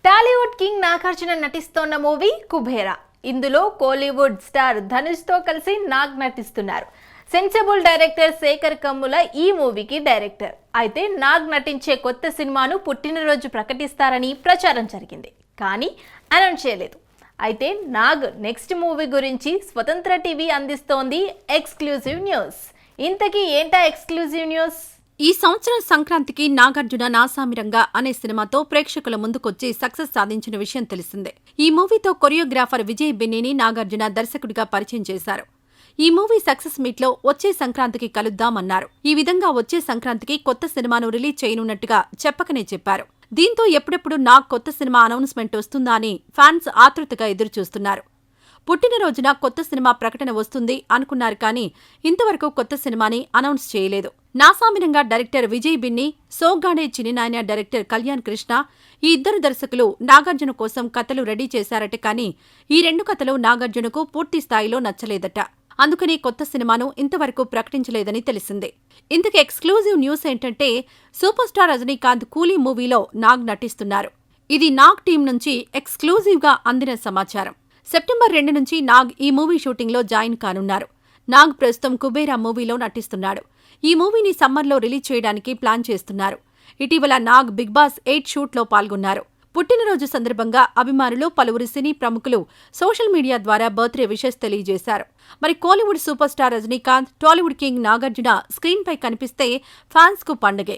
Tollywood king Nagarjuna నటిస్తోన్న movie Kubera. ఇందులో Kollywood star Dhanush తో కలిసి నాగ్ నటిస్తున్నారు. సెన్సిబుల్ డైరెక్టర్ శేఖర్ కమ్ముల ఈ మూవీకి డైరెక్టర్. అయితే నాగ్ నటించే కొత్త సినిమాను పుట్టినరోజు ప్రకటిస్తారని ప్రచారం జరిగింది, కానీ అనౌన్స్ చేయలేదు. అయితే నాగ్ నెక్స్ట్ మూవీ గురించి స్వతంత్ర టీవీ అందిస్తోంది ఎక్స్క్లూజివ్ న్యూస్. ఇంతకీ ఏంటా ఎక్స్క్లూజివ్ న్యూస్? ఈ సంవత్సరం సంక్రాంతికి నాగార్జున నాసామిరంగా అనే సినిమాతో ప్రేక్షకుల ముందుకొచ్చి సక్సెస్ సాధించిన విషయం తెలిసిందే. ఈ మూవీతో కొరియోగ్రాఫర్ విజయ్ బెన్నీని నాగార్జున దర్శకుడిగా పరిచయం చేశారు. ఈ మూవీ సక్సెస్ మీట్లో వచ్చే సంక్రాంతికి కలుద్దామన్నారు. ఈ విధంగా వచ్చే సంక్రాంతికి కొత్త సినిమాను రిలీజ్ చేయనున్నట్టుగా చెప్పకనే చెప్పారు. దీంతో ఎప్పుడెప్పుడు నాగ్ కొత్త సినిమా అనౌన్స్మెంట్ వస్తుందా అని ఫ్యాన్స్ ఆతృతగా ఎదురుచూస్తున్నారు. పుట్టినరోజున కొత్త సినిమా ప్రకటన వస్తుంది అనుకున్నారు, కానీ ఇంతవరకు కొత్త సినిమాని అనౌన్స్ చేయలేదు. నాసామిరంగా డైరెక్టర్ విజయ్ బిన్ని, సోగ్గాడే చిన్నినాయన డైరెక్టర్ కళ్యాణ్ కృష్ణ ఈ ఇద్దరు దర్శకులు నాగార్జున కోసం కథలు రెడీ చేశారట, కానీ ఈ రెండు కథలు నాగార్జునకు పూర్తి స్థాయిలో నచ్చలేదట. అందుకని కొత్త సినిమాను ఇంతవరకు ప్రకటించలేదని తెలిసిందే. ఇంతకు ఎక్స్క్లూజివ్ న్యూస్ ఏంటంటే, సూపర్ స్టార్ రజనీకాంత్ కూలీ మూవీలో నాగ్ నటిస్తున్నారు. ఇది నాగ్ టీం నుంచి ఎక్స్క్లూజివ్గా అందిన సమాచారం. సెప్టెంబర్ 2 నుంచి నాగ్ ఈ మూవీ షూటింగ్లో జాయిన్ కానున్నారు. నాగ్ ప్రస్తుతం కుబేరా మూవీలో నటిస్తున్నాడు. ఈ మూవీని సమ్మర్లో రిలీజ్ చేయడానికి ప్లాన్ చేస్తున్నారు. ఇటీవల నాగ్ బిగ్ బాస్ 8 షూట్లో పాల్గొన్నారు. పుట్టినరోజు సందర్భంగా అభిమానులు, పలువురు సినీ ప్రముఖులు సోషల్ మీడియా ద్వారా బర్త్డే విషెస్ తెలియజేశారు. మరి Kollywood super star Rajinikanth, Tollywood king Nagarjuna స్క్రీన్పై కనిపిస్తే ఫ్యాన్స్కు పండగే.